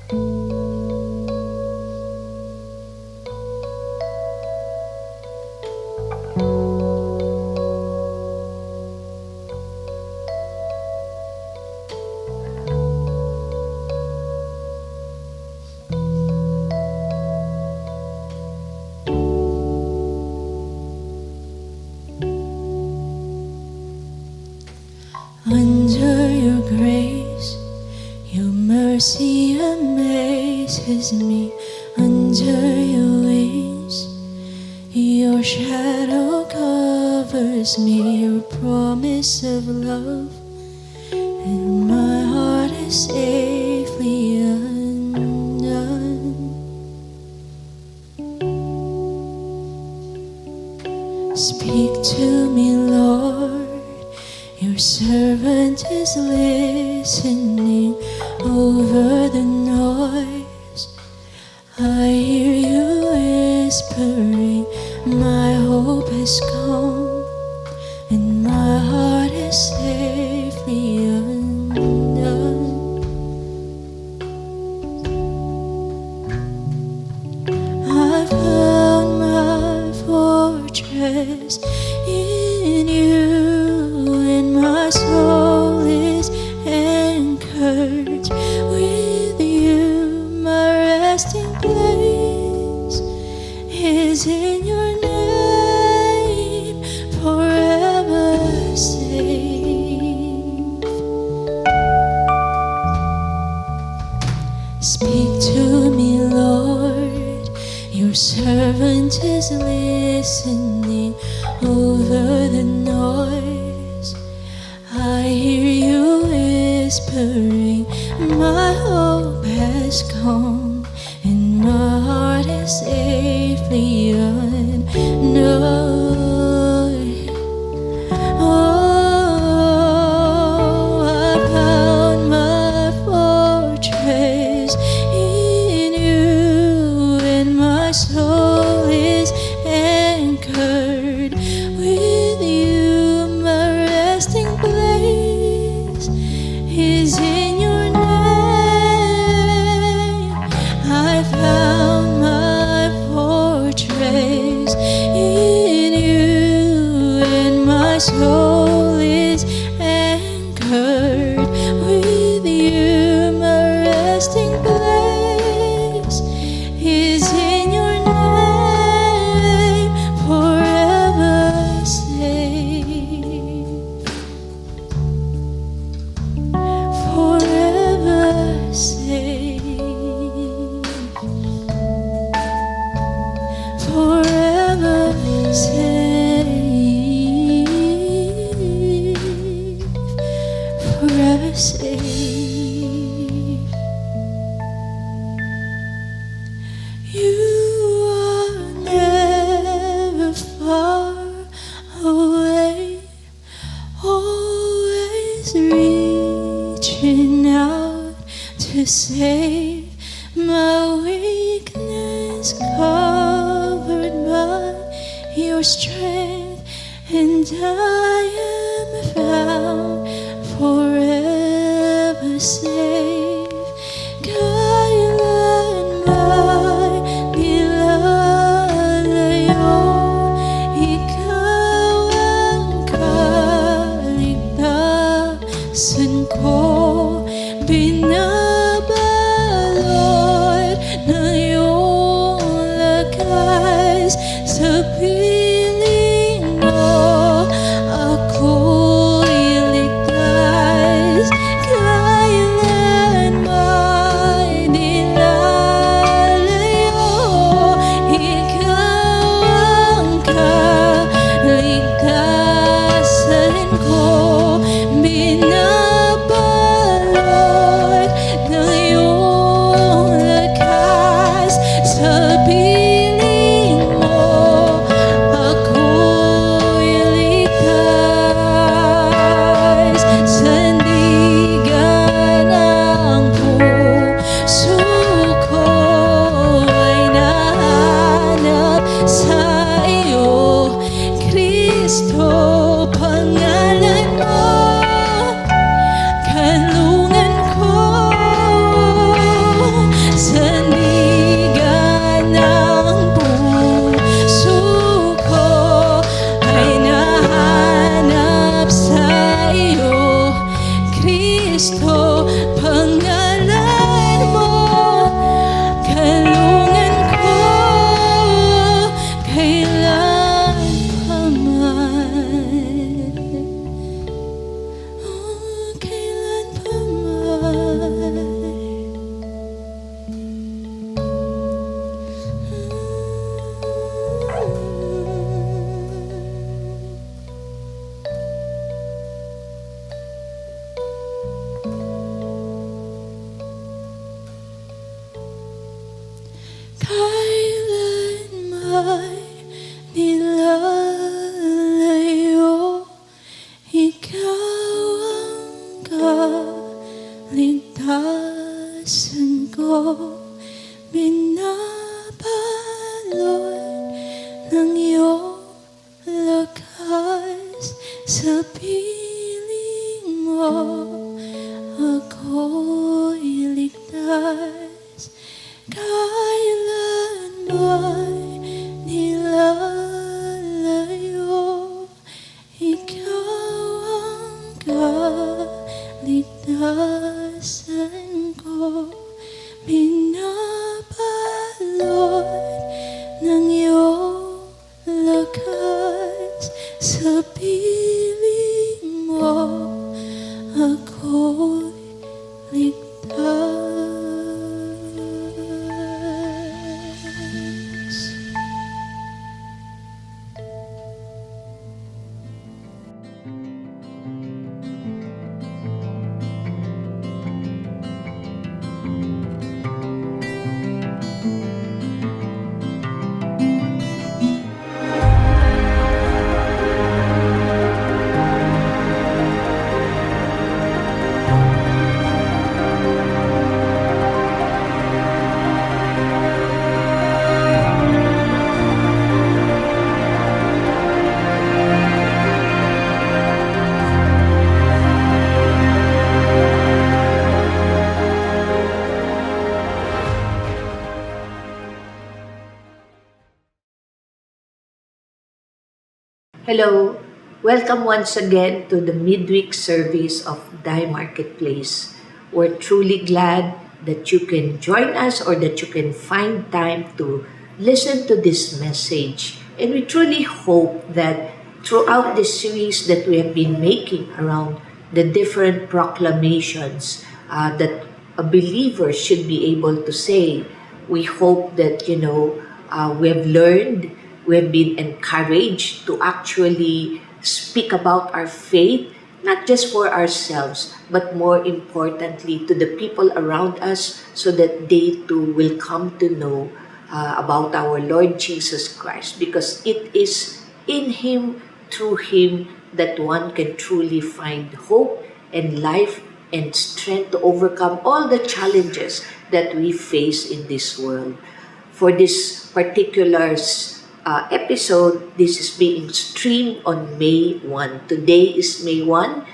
Under your grace, your mercy amazes me. Under your wings, your shadow covers me. Your promise of love, and my heart is safely undone. Speak to me, Lord. Your servant is listening over the noise. I hear you whispering, my hope has come, and my heart is safely undone. I found my fortress in you. My soul is anchored with you. My resting place is in your name, forever safe. Speak to me, Lord. Your servant is listening over the noise. I hear you whispering, my hope has come, and my heart is safely undone. Oh, I found my fortress in you, and my soul is anchored with you. My resting place is in your name. I found my fortress in you, and my soul is anchored with you. My resting place is in your name, forever safe. Forever safe, forever safe, forever safe. You are never far away, always reaching out to save my weakness, covered by your strength, and I am found forever safe. Kailan may nilalayo, ikaw ang kaligtasan ko. Binabalot na iyong lakas sa piling mo, ako'y ligtas. Kailan may nilalayo, ikaw ang kaligtasan ko. Binabalot Kristo, pangalan mo, kalungan ko, kailan pa man. Oh, kailan pa man. Kailan may nilalayo, ikaw ang kaligtasan ko, binabalot ng iyong lakas, sa piling mo ako'y ligtas. Kailan ba'y nilalayo, ikaw ang kaligtasan ko, binabalot ng iyong lakas, sa piling mo ako'y ligtas. Hello, welcome once again to the midweek service of Thy Marketplace. We're truly glad that you can join us or that you can find time to listen to this message. And we truly hope that throughout this series that we have been making around the different proclamations that a believer should be able to say, we hope that, we have learned, we have been encouraged to actually speak about our faith, not just for ourselves, but more importantly to the people around us, so that they too will come to know about our Lord Jesus Christ, because it is in Him, through Him, that one can truly find hope and life and strength to overcome all the challenges that we face in this world. For this particular episode, this is being streamed on May 1. Today is May 1,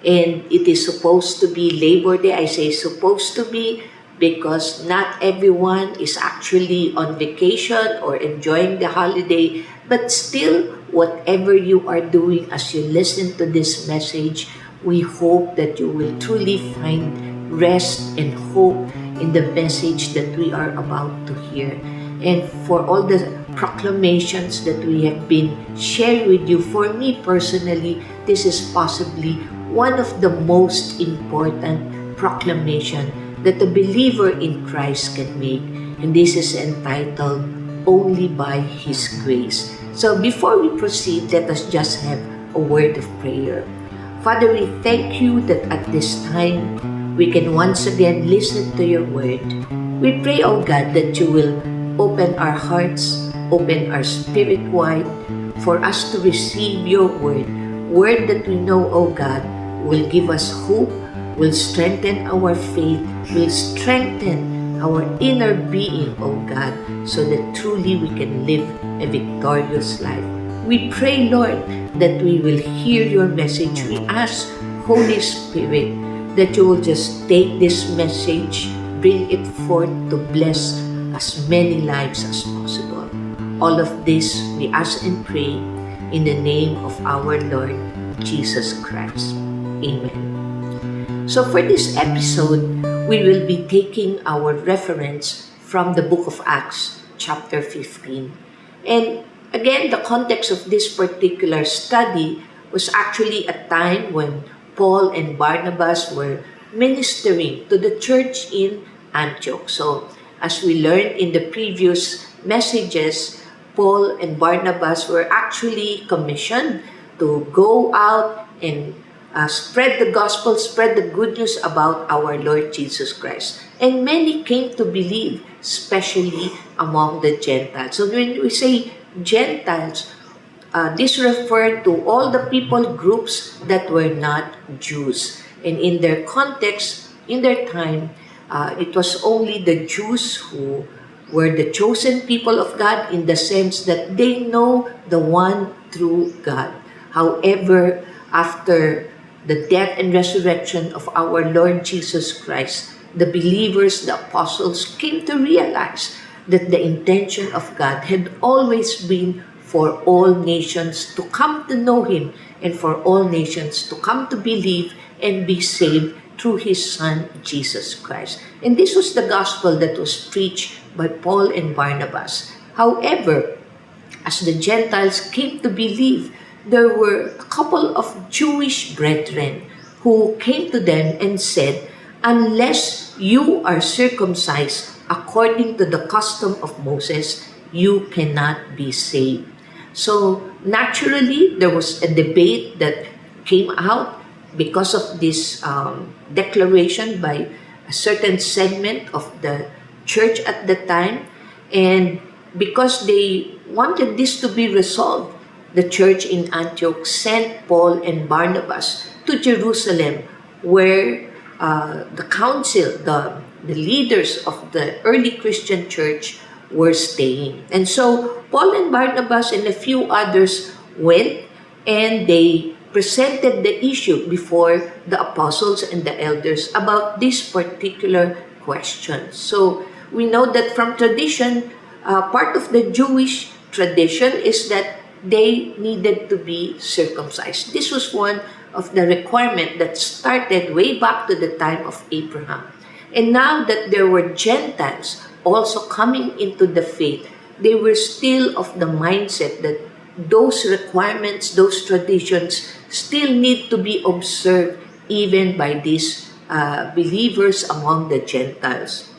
and it is supposed to be Labor Day. I say supposed to be because not everyone is actually on vacation or enjoying the holiday, but still, whatever you are doing as you listen to this message, we hope that you will truly find rest and hope in the message that we are about to hear. And for all the proclamations that we have been sharing with you, for me personally, this is possibly one of the most important proclamation that a believer in Christ can make. And this is entitled, Only by His Grace. So before we proceed, let us just have a word of prayer. Father, we thank you that at this time, we can once again listen to your word. We pray, O God, that you will open our hearts, open our spirit wide for us to receive your word that we know, O God, will give us hope, will strengthen our faith, will strengthen our inner being, O God, so that truly we can live a victorious life. We pray, Lord, that we will hear your message. We ask, Holy Spirit, that you will just take this message, bring it forth to bless as many lives as possible. All of this we ask and pray in the name of our Lord Jesus Christ. Amen. So for this episode, we will be taking our reference from the book of Acts, chapter 15. And again, the context of this particular study was actually a time when Paul and Barnabas were ministering to the church in Antioch. So as we learned in the previous messages, Paul and Barnabas were actually commissioned to go out and spread the gospel, spread the good news about our Lord Jesus Christ. And many came to believe, especially among the Gentiles. So when we say Gentiles, this referred to all the people groups that were not Jews. And in their context, in their time, it was only the Jews who were the chosen people of God in the sense that they know the one true God. However, after the death and resurrection of our Lord Jesus Christ, the believers, the apostles, came to realize that the intention of God had always been for all nations to come to know Him and for all nations to come to believe and be saved through His Son, Jesus Christ. And this was the gospel that was preached by Paul and Barnabas. However, as the Gentiles came to believe, there were a couple of Jewish brethren who came to them and said, "Unless you are circumcised according to the custom of Moses, you cannot be saved." So naturally, there was a debate that came out because of this declaration by a certain segment of the church at the time. And because they wanted this to be resolved, the church in Antioch sent Paul and Barnabas to Jerusalem, where the council, the leaders of the early Christian church were staying. And so Paul and Barnabas and a few others went and they presented the issue before the apostles and the elders about this particular question. So we know that from tradition, part of the Jewish tradition is that they needed to be circumcised. This was one of the requirements that started way back to the time of Abraham. And now that there were Gentiles also coming into the faith, they were still of the mindset that those requirements, those traditions still need to be observed even by these believers among the Gentiles.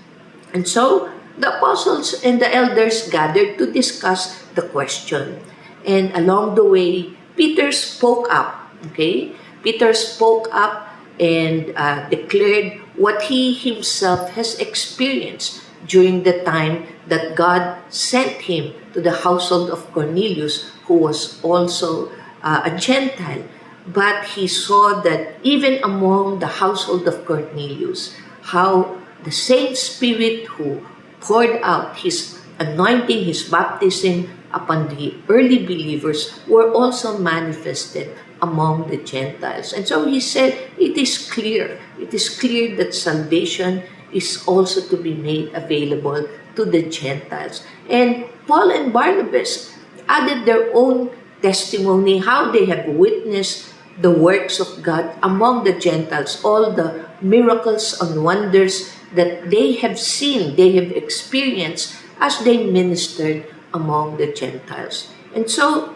And so the apostles and the elders gathered to discuss the question. And along the way, Peter spoke up. Okay? Peter spoke up and declared what he himself has experienced during the time that God sent him to the household of Cornelius, who was also a Gentile. But he saw that even among the household of Cornelius, how the same Spirit who poured out His anointing, His baptism upon the early believers were also manifested among the Gentiles. And so he said, it is clear that salvation is also to be made available to the Gentiles. And Paul and Barnabas added their own testimony, how they have witnessed the works of God among the Gentiles, all the miracles and wonders that they have seen, they have experienced as they ministered among the Gentiles. And so,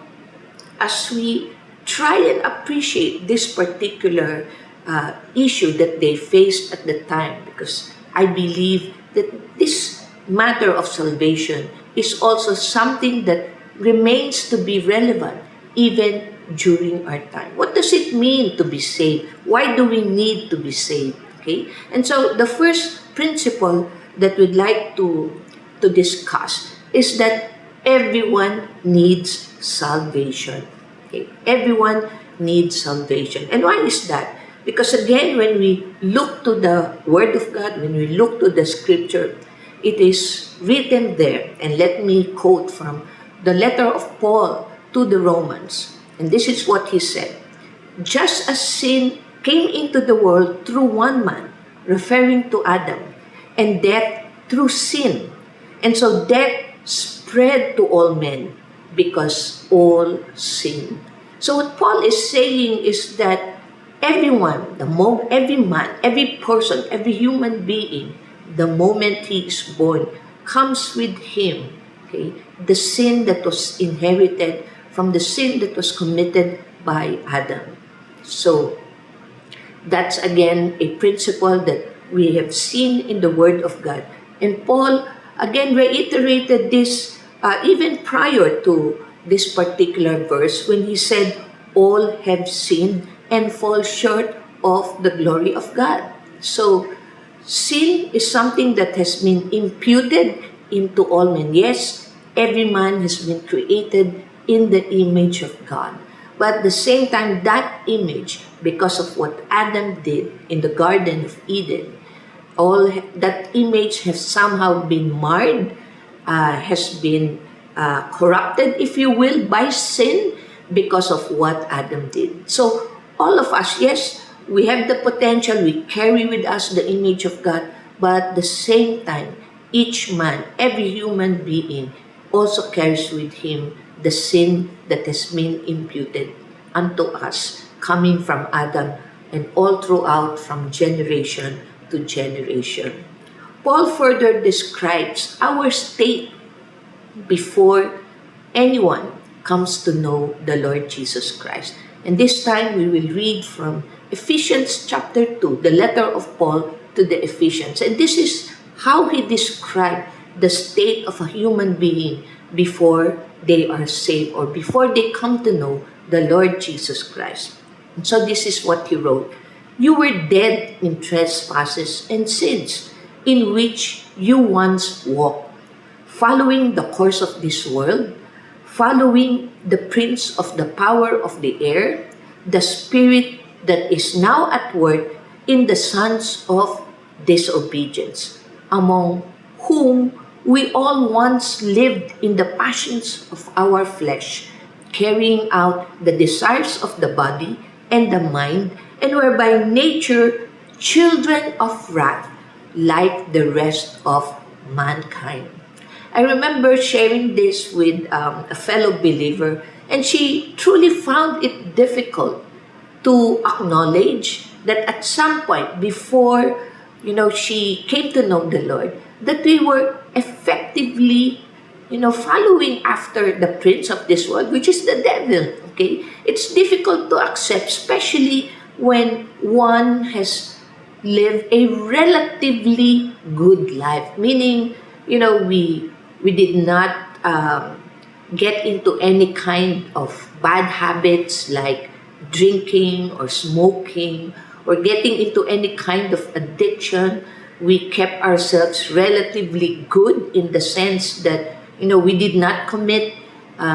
as we try and appreciate this particular issue that they faced at the time, because I believe that this matter of salvation is also something that remains to be relevant even during our time. What does it mean to be saved? Why do we need to be saved? Okay? And so the first principle that we'd like to discuss is that everyone needs salvation. Okay? Everyone needs salvation. And why is that? Because again, when we look to the Word of God, when we look to the Scripture, it is written there. And let me quote from the letter of Paul to the Romans. And this is what he said. Just as sin came into the world through one man, referring to Adam, and death through sin. And so death spread to all men because all sinned. So what Paul is saying is that everyone, every man, every person, every human being, the moment he is born, comes with him, okay, the sin that was inherited from the sin that was committed by Adam. So that's again a principle that we have seen in the Word of God. And Paul again reiterated this even prior to this particular verse when he said, all have sinned and fall short of the glory of God. So sin is something that has been imputed into all men. Yes, every man has been created in the image of God. But at the same time, that image, because of what Adam did in the Garden of Eden, all that image has somehow been marred, has been corrupted, if you will, by sin because of what Adam did. So all of us, yes, we have the potential, we carry with us the image of God, but at the same time, each man, every human being, also carries with him the sin that has been imputed unto us, coming from Adam and all throughout from generation to generation. Paul further describes our state before anyone comes to know the Lord Jesus Christ. And this time we will read from Ephesians chapter 2, the letter of Paul to the Ephesians. And this is how he described the state of a human being before they are saved or before they come to know the Lord Jesus Christ. And so this is what he wrote. You were dead in trespasses and sins, in which you once walked, following the course of this world, following the prince of the power of the air, the spirit that is now at work in the sons of disobedience, among whom we all once lived in the passions of our flesh, carrying out the desires of the body and the mind, and were by nature children of wrath, like the rest of mankind. I remember sharing this with a fellow believer, and she truly found it difficult to acknowledge that at some point before, she came to know the Lord, that we were effectively, following after the prince of this world, which is the devil, okay? It's difficult to accept, especially when one has lived a relatively good life, meaning, we did not get into any kind of bad habits like drinking or smoking or getting into any kind of addiction. We kept ourselves relatively good in the sense that, we did not commit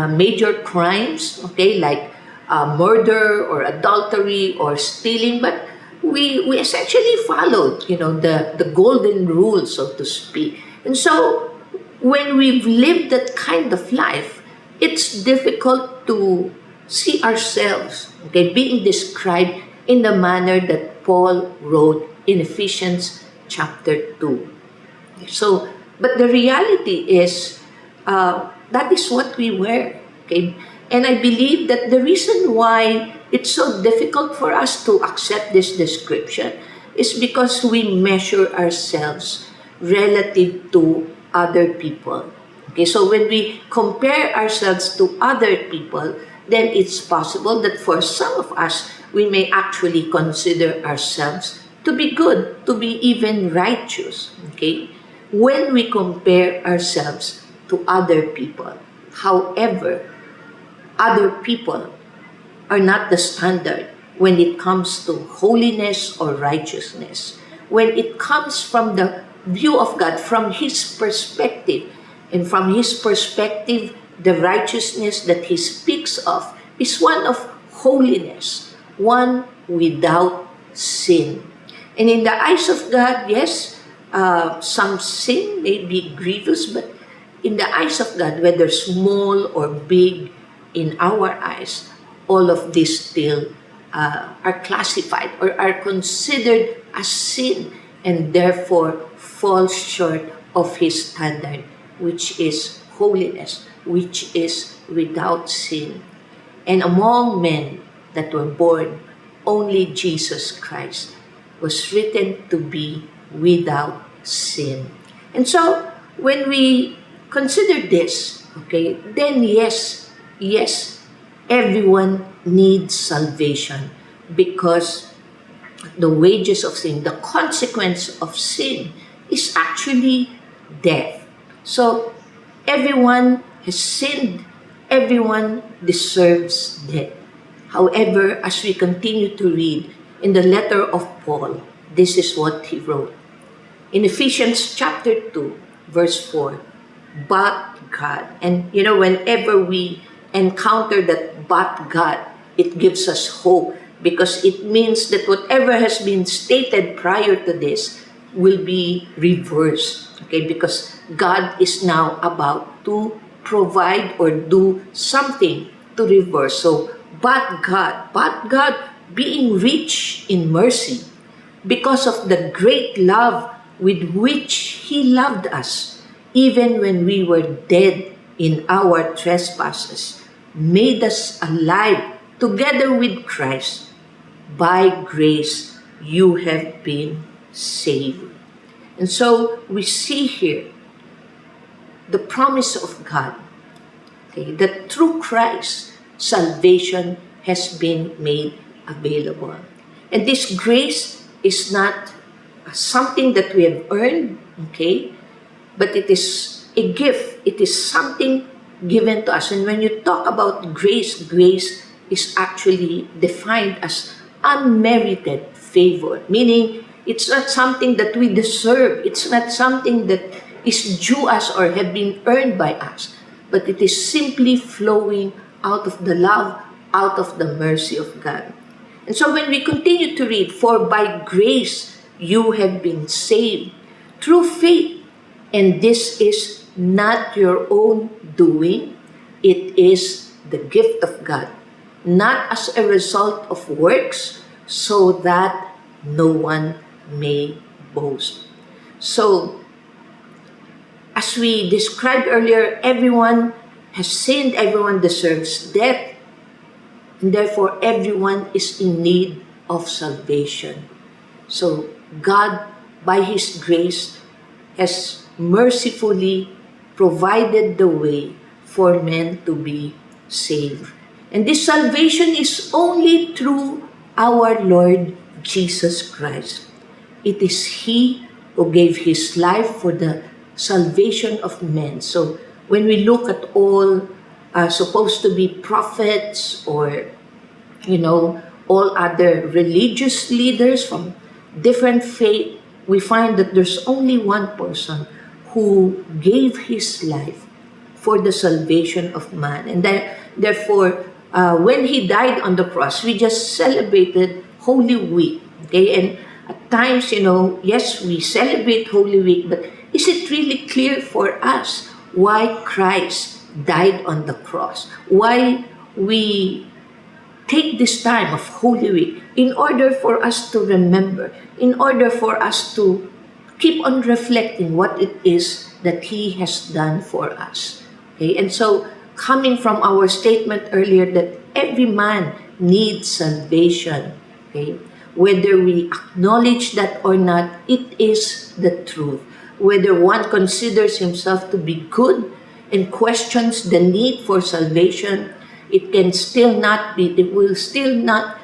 major crimes, okay, like murder or adultery or stealing, but we essentially followed, the golden rule, so to speak. And so when we've lived that kind of life, it's difficult to see ourselves, okay, being described in the manner that Paul wrote in Ephesians chapter 2. So, but the reality is, that is what we were, okay? And I believe that the reason why it's so difficult for us to accept this description is because we measure ourselves relative to other people. Okay, so when we compare ourselves to other people, then it's possible that for some of us, we may actually consider ourselves to be good, to be even righteous, okay, when we compare ourselves to other people. However, other people are not the standard when it comes to holiness or righteousness. When it comes from the view of God, from His perspective, and from His perspective, the righteousness that He speaks of is one of holiness, one without sin. And in the eyes of God, yes, some sin may be grievous, but in the eyes of God, whether small or big, in our eyes, all of these still are classified or are considered as sin and therefore fall short of His standard, which is holiness, which is without sin. And among men that were born only Jesus Christ was written to be without sin. And so, when we consider this, okay, then yes, everyone needs salvation because the wages of sin, the consequence of sin is actually death. So, everyone has sinned, everyone deserves death. However, as we continue to read in the letter of Paul, this is what he wrote. In Ephesians chapter 2, verse 4, but God. And whenever we encounter that but God, it gives us hope because it means that whatever has been stated prior to this will be reversed. Okay, because God is now about to provide or do something to reverse. So, but God being rich in mercy because of the great love with which He loved us, even when we were dead in our trespasses, made us alive together with Christ. By grace, you have been saved. And so we see here the promise of God, okay, that through Christ, salvation has been made available. And this grace is not something that we have earned, okay, but it is a gift. It is something given to us. And when you talk about grace, grace is actually defined as unmerited favor, meaning it's not something that we deserve. It's not something that is due us or have been earned by us, but it is simply flowing out of the love, out of the mercy of God. And so when we continue to read, for by grace you have been saved through faith, and this is not your own doing, it is the gift of God, not as a result of works, so that no one may boast. So, as we described earlier, everyone has sinned, everyone deserves death, and therefore everyone is in need of salvation. So, God, by His grace, has mercifully provided the way for men to be saved. And this salvation is only through our Lord Jesus Christ. It is He who gave His life for the salvation of men. So when we look at all supposed to be prophets or, all other religious leaders from different faith, we find that there's only one person who gave his life for the salvation of man. And therefore, when He died on the cross, we just celebrated Holy Week. Okay, and at times, yes, we celebrate Holy Week, but is it really clear for us why Christ died on the cross? Why we take this time of Holy Week in order for us to remember, in order for us to keep on reflecting what it is that He has done for us. Okay, and so coming from our statement earlier that every man needs salvation, okay, whether we acknowledge that or not, it is the truth. Whether one considers himself to be good and questions the need for salvation, it will still not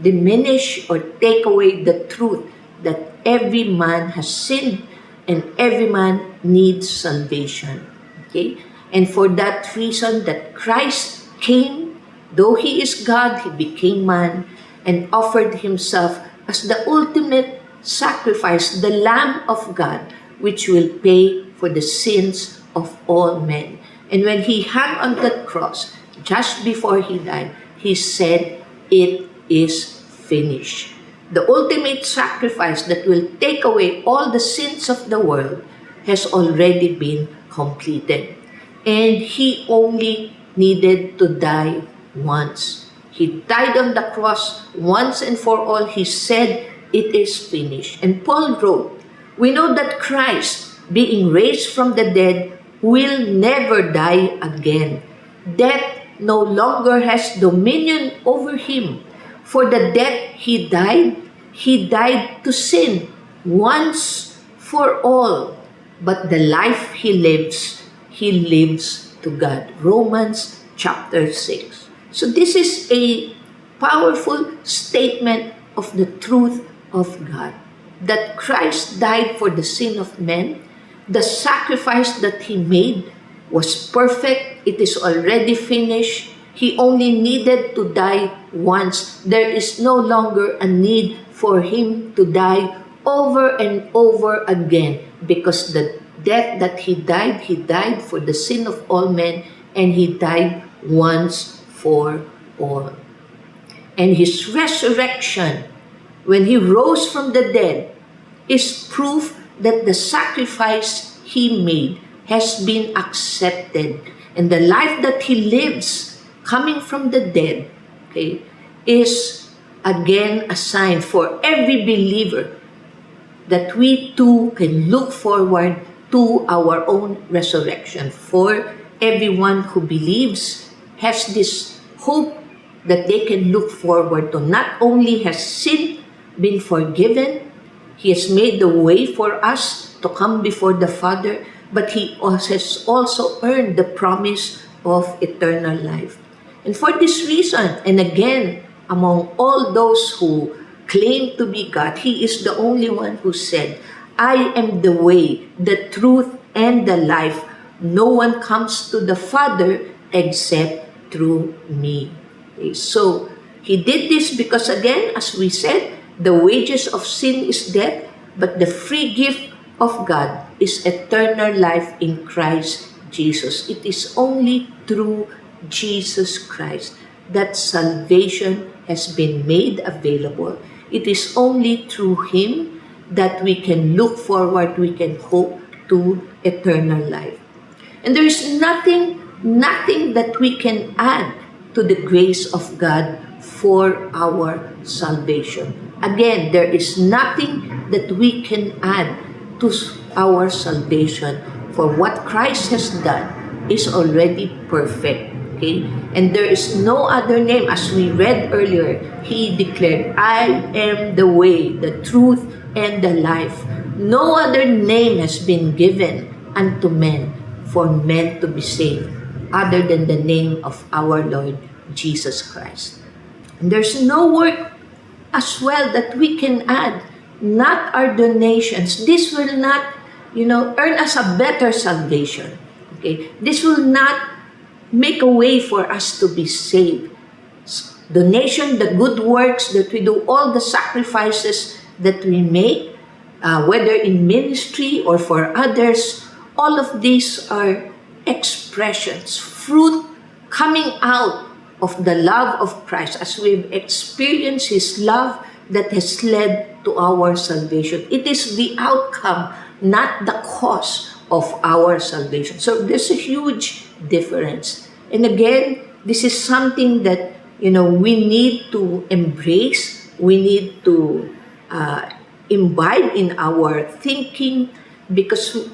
diminish or take away the truth that every man has sinned and every man needs salvation. Okay? And for that reason that Christ came, though He is God, He became man and offered Himself as the ultimate sacrifice, the Lamb of God, which will pay for the sins of all men. And when He hung on that cross, just before He died, He said, "It is finished." The ultimate sacrifice that will take away all the sins of the world has already been completed. And He only needed to die once. He died on the cross once and for all. He said, "It is finished." And Paul wrote, we know that Christ, being raised from the dead, will never die again. Death no longer has dominion over Him. For the death he died to sin once for all. But the life he lives to God. Romans chapter 6. So this is a powerful statement of the truth of God. That Christ died for the sin of men. The sacrifice that he made was perfect. It is already finished. He only needed to die once. There is no longer a need for him to die over and over again, because the death that he died for the sin of all men, and he died once for all. And his resurrection, when he rose from the dead, is proof that the sacrifice he made has been accepted. And the life that he lives, coming from the dead, okay, is again a sign for every believer that we too can look forward to our own resurrection. For everyone who believes has this hope that they can look forward to. Not only has sin been forgiven, he has made the way for us to come before the Father, but he has also earned the promise of eternal life. And for this reason, and again, among all those who claim to be God, he is the only one who said, I am the way, the truth, and the life. No one comes to the Father except through me. Okay, so he did this because, again, as we said, the wages of sin is death, but the free gift of God is eternal life in Christ Jesus. It is only through Jesus Christ that salvation has been made available. It is only through him that we can look forward, we can hope to eternal life. And there is nothing that we can add to the grace of God for our salvation. Again, there is nothing that we can add to our salvation, for what Christ has done is already perfect. Okay? And there is no other name. As we read earlier, he declared, I am the way, the truth, and the life. No other name has been given unto men for men to be saved other than the name of our Lord Jesus Christ. And there's no work as well that we can add, not our donations. This will not, earn us a better salvation. Okay? This will not make a way for us to be saved. Donation, the good works that we do, all the sacrifices that we make, whether in ministry or for others, all of these are expressions, fruit coming out of the love of Christ as we've experienced his love that has led to our salvation. It is the outcome, not the cause of our salvation. So there's a huge difference. And again, this is something that, we need to embrace. We need to imbibe in our thinking, because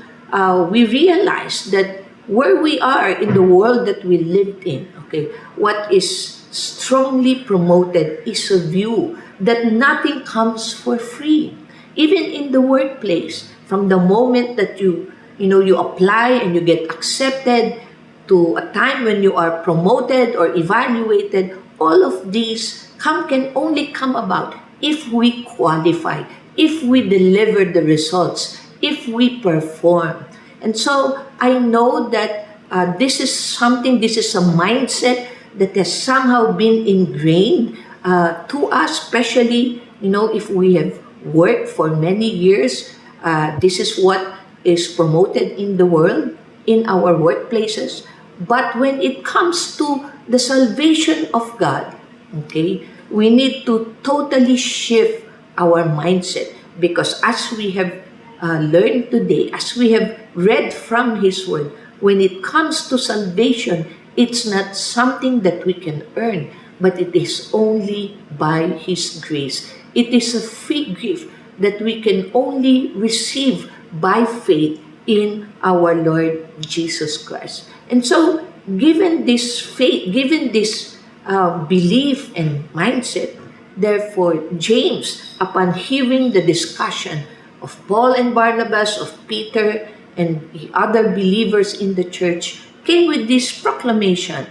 we realize that where we are in the world that we lived in, okay, what is strongly promoted is a view that nothing comes for free. Even in the workplace, from the moment that you apply and you get accepted to a time when you are promoted or evaluated, all of these can only come about if we qualify, if we deliver the results, if we perform. And so I know that this is a mindset that has somehow been ingrained to us, especially, if we have worked for many years. This is what is promoted in the world, in our workplaces. But when it comes to the salvation of God, okay, we need to totally shift our mindset, because as we have learned today, as we have read from his word, when it comes to salvation, it's not something that we can earn, but it is only by his grace. It is a free gift that we can only receive by faith in our Lord Jesus Christ. And so, given this faith, given this belief and mindset, Therefore, James, upon hearing the discussion of Paul and Barnabas, of Peter, and the other believers in the church, came with this proclamation,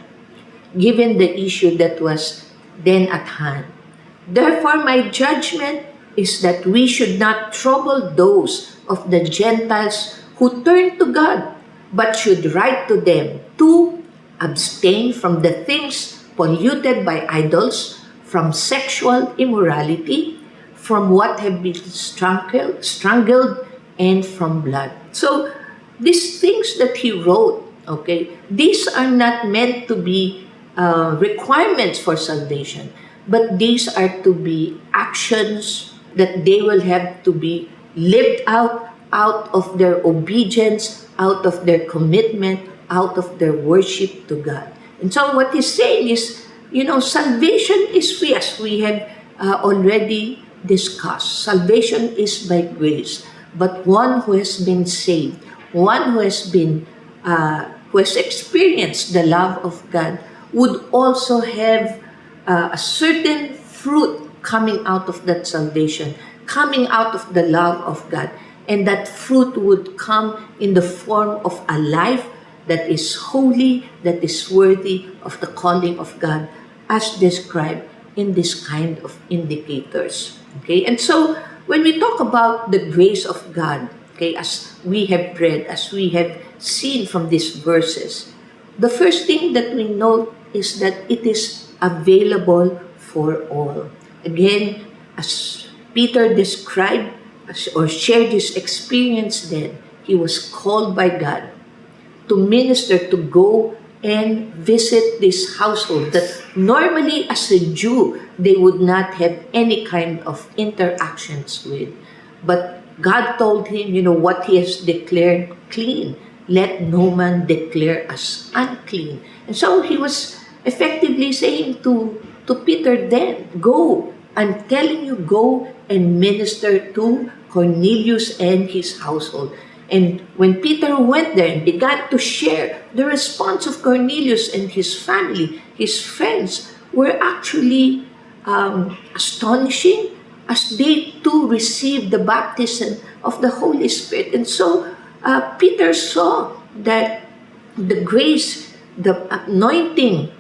given the issue that was then at hand. Therefore, my judgment is that we should not trouble those of the Gentiles who turn to God, but should write to them to abstain from the things polluted by idols, from sexual immorality, from what have been strangled, and from blood. So, these things that he wrote, okay, these are not meant to be requirements for salvation, but these are to be actions that they will have to be lived out of their obedience, out of their commitment, out of their worship to God. And so what he's saying is, salvation is free, as we have already discussed. Salvation is by grace, but one who has been saved, one who has experienced the love of God, would also have a certain fruit coming out of that salvation, coming out of the love of God. And that fruit would come in the form of a life that is holy, that is worthy of the calling of God, as described in this kind of indicators. Okay, and so when we talk about the grace of God, okay, as we have read, as we have seen from these verses, the first thing that we note is that it is available for all. Again, as Peter described or shared his experience then, he was called by God to minister, to go and visit this household that normally as a Jew, they would not have any kind of interactions with. But God told him, what he has declared clean, let no man declare as unclean. And so he was effectively saying to Peter then, go, I'm telling you, go and minister to Cornelius and his household. And when Peter went there and began to share, the response of Cornelius and his family, his friends, were actually astonishing, as they too received the baptism of the Holy Spirit. And so Peter saw that the grace, the anointing,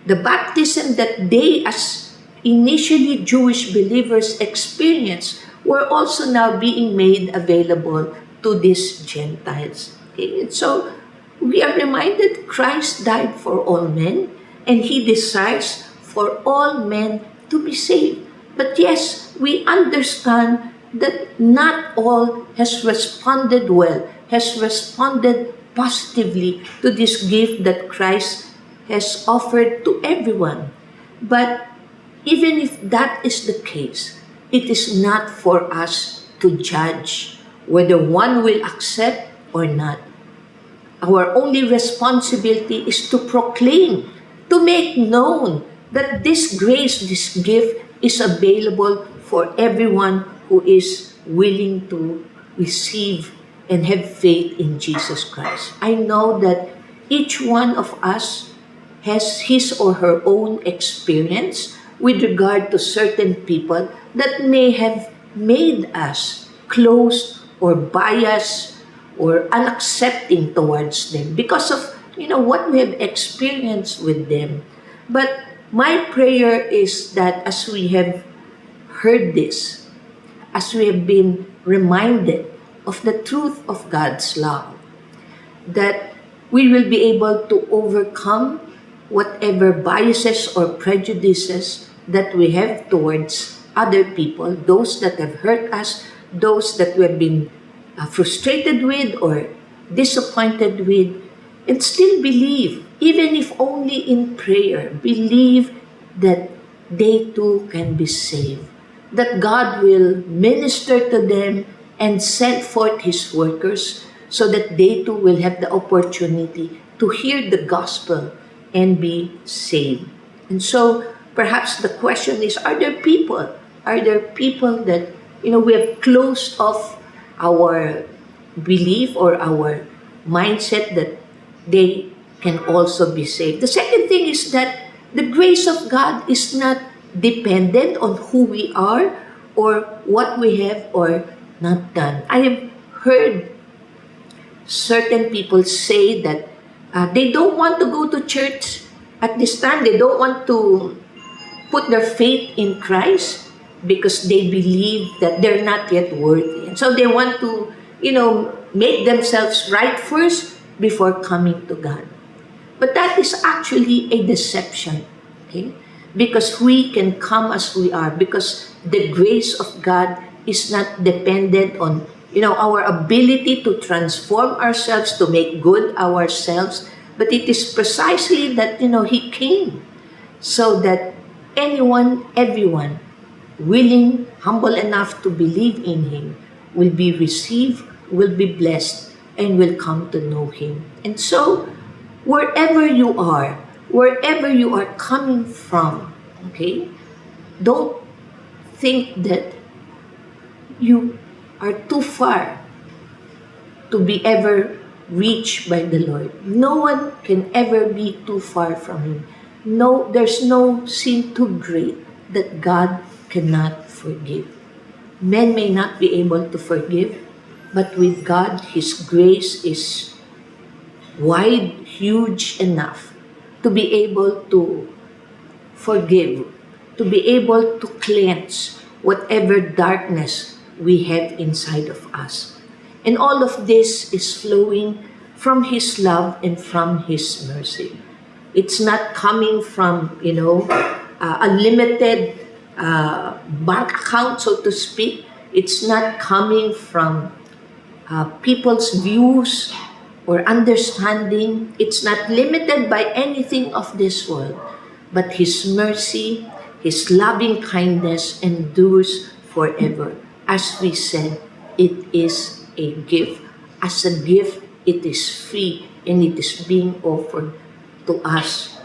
the baptism that they as initially Jewish believers experienced were also now being made available to these Gentiles. Okay? And so we are reminded Christ died for all men, and he desires for all men to be saved. But yes, we understand that not all has responded well, has responded positively to this gift that Christ has offered to everyone. But even if that is the case, it is not for us to judge whether one will accept or not. Our only responsibility is to proclaim, to make known that this grace, this gift is available for everyone who is willing to receive and have faith in Jesus Christ. I know that each one of us has his or her own experience with regard to certain people that may have made us closed or biased or unaccepting towards them because of what we have experienced with them. But my prayer is that as we have heard this, as we have been reminded of the truth of God's love, that we will be able to overcome whatever biases or prejudices that we have towards other people, those that have hurt us, those that we have been frustrated with or disappointed with, and still believe, even if only in prayer, believe that they too can be saved, that God will minister to them and send forth His workers so that they too will have the opportunity to hear the gospel and be saved. And so perhaps the question is, are there people that we have closed off our belief or our mindset that they can also be saved? The second thing is that the grace of God is not dependent on who we are or what we have or not done. I have heard certain people say that they don't want to go to church at this time. They don't want to put their faith in Christ because they believe that they're not yet worthy. And so they want to, make themselves right first before coming to God. But that is actually a deception, okay? Because we can come as we are, because the grace of God is not dependent on, our ability to transform ourselves, to make good ourselves, but it is precisely that, He came so that everyone willing, humble enough to believe in Him will be received, will be blessed, and will come to know Him. And so, wherever you are coming from, okay, don't think that you are too far to be ever reached by the Lord. No one can ever be too far from Him. No, there's no sin too great that God cannot forgive. Men may not be able to forgive, but with God, His grace is wide, huge enough to be able to forgive, to be able to cleanse whatever darkness we have inside of us. And all of this is flowing from His love and from His mercy. It's not coming from, a limited bank account, so to speak. It's not coming from people's views or understanding. It's not limited by anything of this world, but His mercy, His loving kindness endures forever. As we said, it is a gift. As a gift, it is free and it is being offered to us,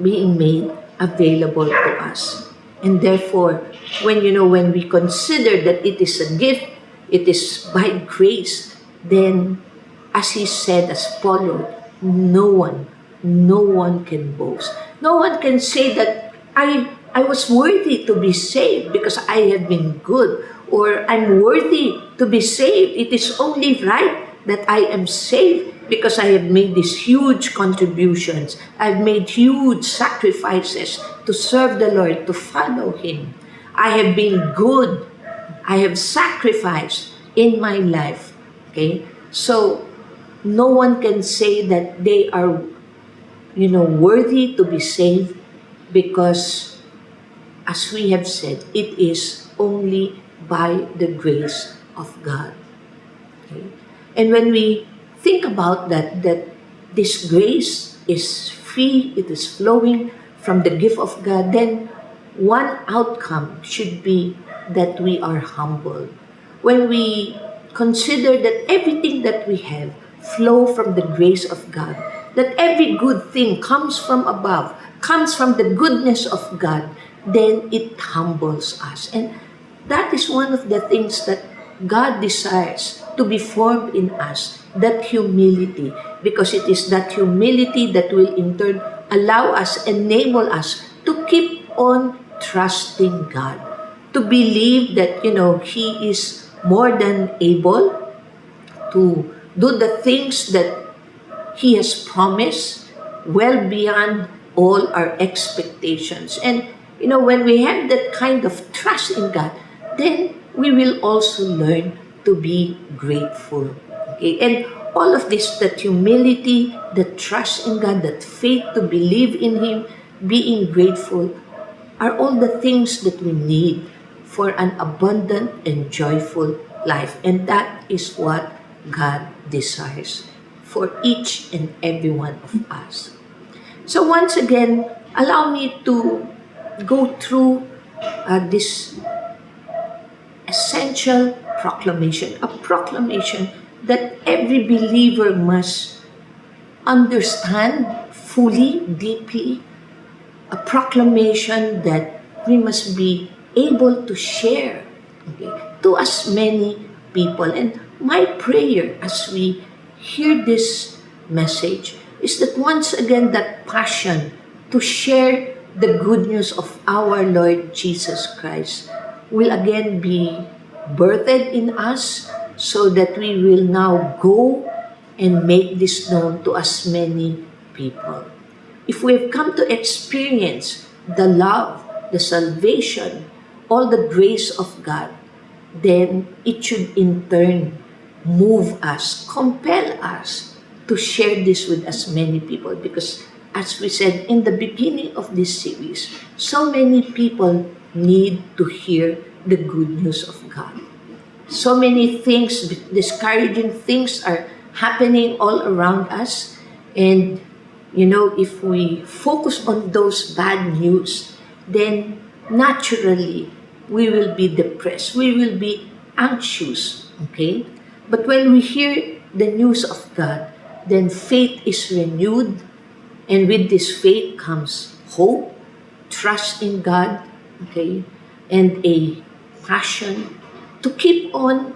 being made available to us. And therefore, when we consider that it is a gift, it is by grace, then as he said, as Paul wrote, no one can boast. No one can say that I was worthy to be saved because I have been good, or I'm worthy to be saved. It is only right that I am saved because I have made these huge contributions. I've made huge sacrifices to serve the Lord, to follow Him. I have been good. I have sacrificed in my life. Okay? So, no one can say that they are, worthy to be saved because, as we have said, it is only by the grace of God. Okay? And when we think about that this grace is free, it is flowing from the gift of God, then one outcome should be that we are humble. When we consider that everything that we have flow from the grace of God, that every good thing comes from above, comes from the goodness of God, then it humbles us. And that is one of the things that God desires to be formed in us, that humility, because it is that humility that will in turn allow us, enable us to keep on trusting God, to believe that, He is more than able to do the things that He has promised, well beyond all our expectations. And, when we have that kind of trust in God, then we will also learn to be grateful. Okay? And all of this, that humility, that trust in God, that faith to believe in Him, being grateful, are all the things that we need for an abundant and joyful life. And that is what God desires for each and every one of us. So once again, allow me to go through this essential proclamation, a proclamation that every believer must understand fully, deeply, a proclamation that we must be able to share, okay, to as many people. And my prayer as we hear this message is that once again that passion to share the good news of our Lord Jesus Christ will again be birthed in us so that we will now go and make this known to as many people. If we have come to experience the love, the salvation, all the grace of God, then it should in turn move us, compel us to share this with as many people. Because as we said in the beginning of this series, so many people need to hear the good news of God. So many things, discouraging things are happening all around us. And, if we focus on those bad news, then naturally we will be depressed. We will be anxious. Okay? But when we hear the news of God, then faith is renewed. And with this faith comes hope, trust in God, okay, and a passion to keep on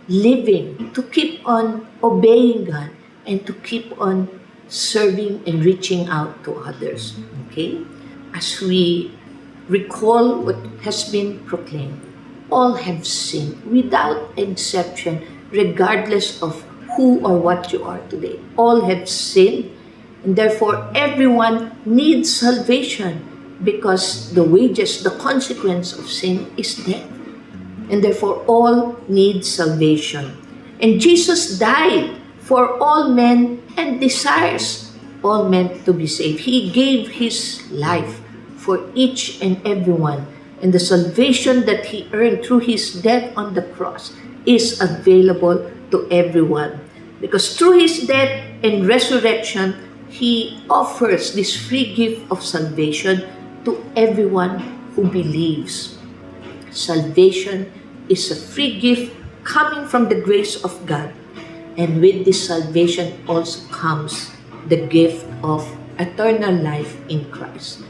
living, to keep on obeying God, and to keep on serving and reaching out to others. Okay? As we recall what has been proclaimed, all have sinned without exception, regardless of who or what you are today. All have sinned, and therefore everyone needs salvation because the wages, the consequence of sin is death. And therefore all need salvation. And Jesus died for all men and desires all men to be saved. He gave His life for each and everyone. And the salvation that He earned through His death on the cross is available to everyone. Because through His death and resurrection, He offers this free gift of salvation to everyone who believes. Salvation is a free gift coming from the grace of God. And with this salvation also comes the gift of eternal life in Christ.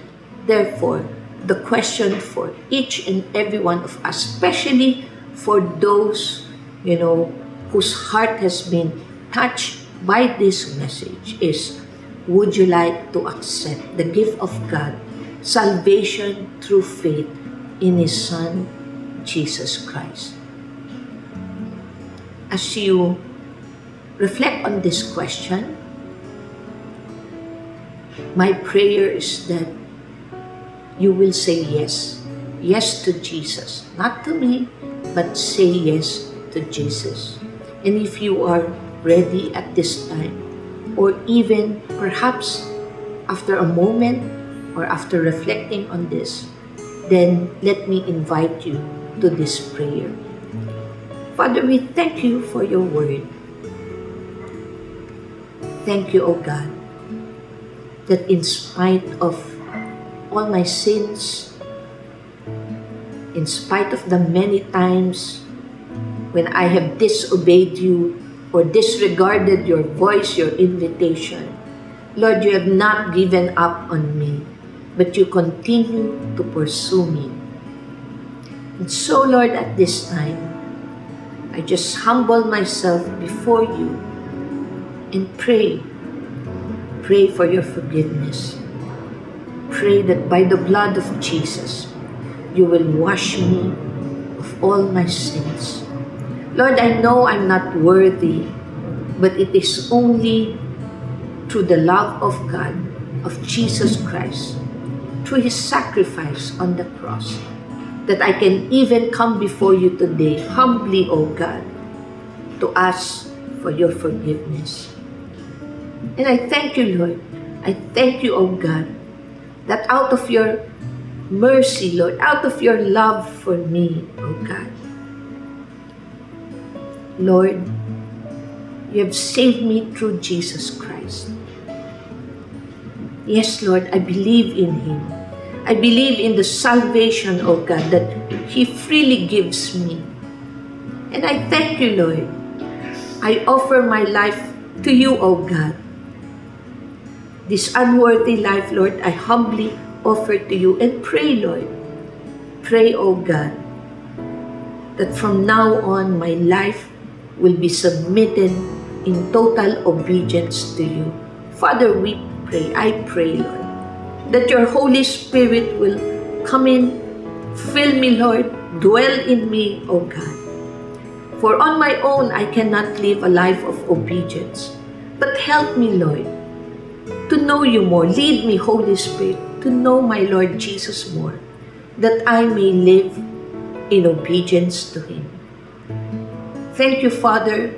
Therefore, the question for each and every one of us, especially for those, whose heart has been touched by this message is, would you like to accept the gift of God, salvation through faith in His Son, Jesus Christ? As you reflect on this question, my prayer is that you will say yes. Yes to Jesus. Not to me, but say yes to Jesus. And if you are ready at this time, or even perhaps after a moment or after reflecting on this, then let me invite you to this prayer. Father, we thank you for your word. Thank you, O God, that in spite of all my sins, in spite of the many times when I have disobeyed you or disregarded your voice, your invitation, Lord, you have not given up on me, but you continue to pursue me. And so, Lord, at this time, I just humble myself before you and pray. Pray for your forgiveness. Pray that by the blood of Jesus, you will wash me of all my sins. Lord, I know I'm not worthy, but it is only through the love of God, of Jesus Christ, through His sacrifice on the cross, that I can even come before you today, humbly, O God, to ask for your forgiveness. And I thank you, Lord. I thank you, O God, that out of your mercy, Lord, out of your love for me, O God, Lord, you have saved me through Jesus Christ. Yes, Lord, I believe in Him. I believe in the salvation, O God, that He freely gives me. And I thank you, Lord. I offer my life to you, O God. This unworthy life, Lord, I humbly offer to you and pray, Lord. Pray, O God, that from now on my life will be submitted in total obedience to you. Father, we pray, I pray, Lord, that your Holy Spirit will come in, fill me, Lord, dwell in me, O God. For on my own, I cannot live a life of obedience. But help me, Lord, to know you more. Lead me, Holy Spirit, to know my Lord Jesus more, that I may live in obedience to Him. Thank you, Father.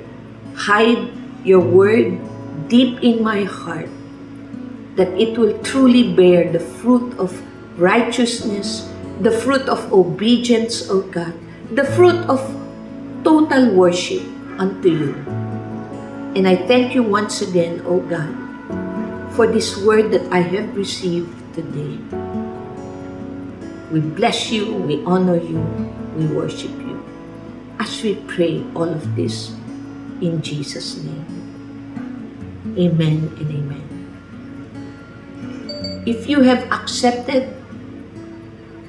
Hide your word deep in my heart, that it will truly bear the fruit of righteousness, the fruit of obedience, O God, the fruit of total worship unto you. And I thank you once again, O God, for this word that I have received today. We bless you, we honor you, we worship you. As we pray all of this in Jesus' name. Amen and amen. If you have accepted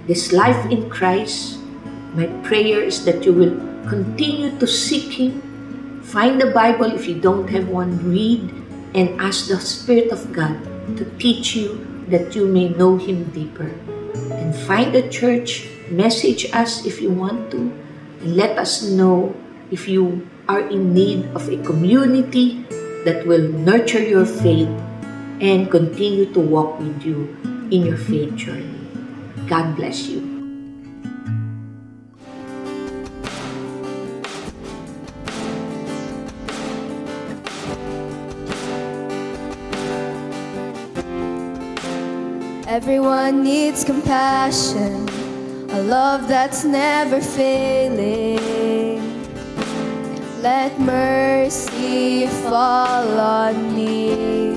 this life in Christ, my prayer is that you will continue to seek Him. Find the Bible. If you don't have one, read and ask the Spirit of God to teach you that you may know Him deeper. And find a church, message us if you want to, and let us know if you are in need of a community that will nurture your faith and continue to walk with you in your faith journey. God bless you. Everyone needs compassion, a love that's never failing. Let mercy fall on me.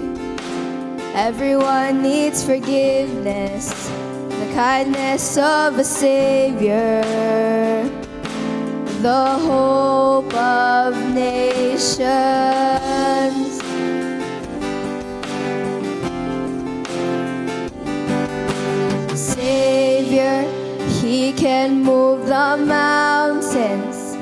Everyone needs forgiveness, the kindness of a Savior, the hope of nations. Savior, He can move the mountains.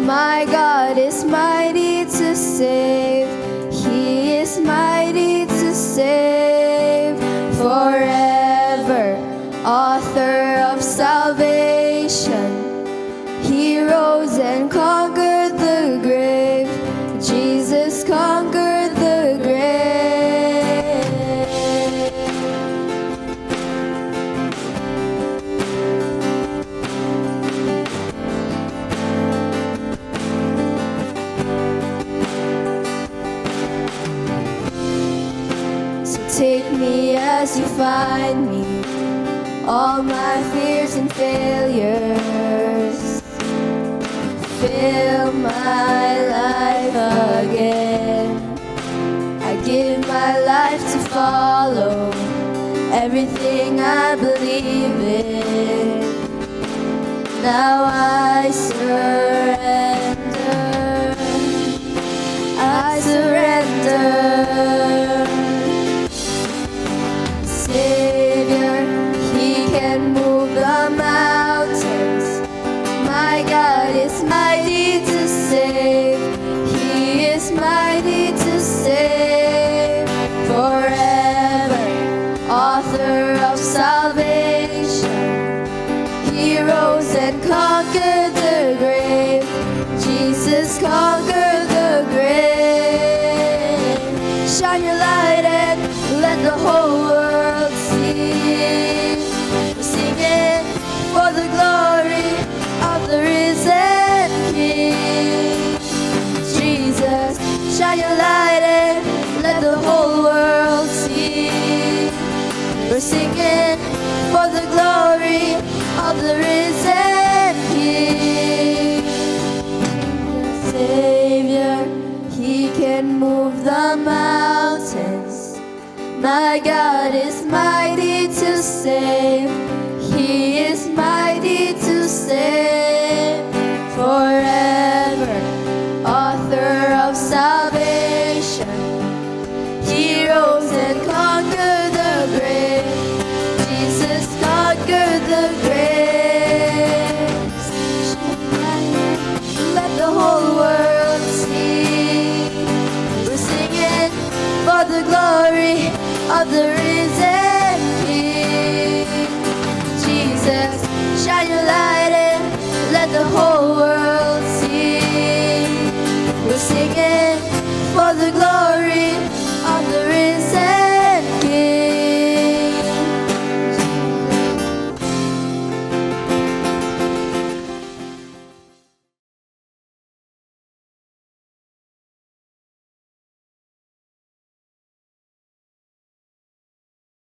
My God is mighty to save. He is mighty to save. Forever, author of salvation. He rose and conquered the grave. Jesus conquered the grave. Take me as you find me, all my fears and failures. Fill my life again. I give my life to follow everything I believe in. Now I surrender. I surrender. Savior, He can move the mountains. My God is mighty to save. He is mighty to save. Forever, author of salvation. He rose and conquered the grave. Jesus conquered the grave. Shine your light and let the whole world see. Sing it for the glory of the risen King. Jesus, shine your light and let the whole world see. We're singing for the glory of the risen King. Savior, He can move the mountains. My God is mighty to save. He is mighty to save.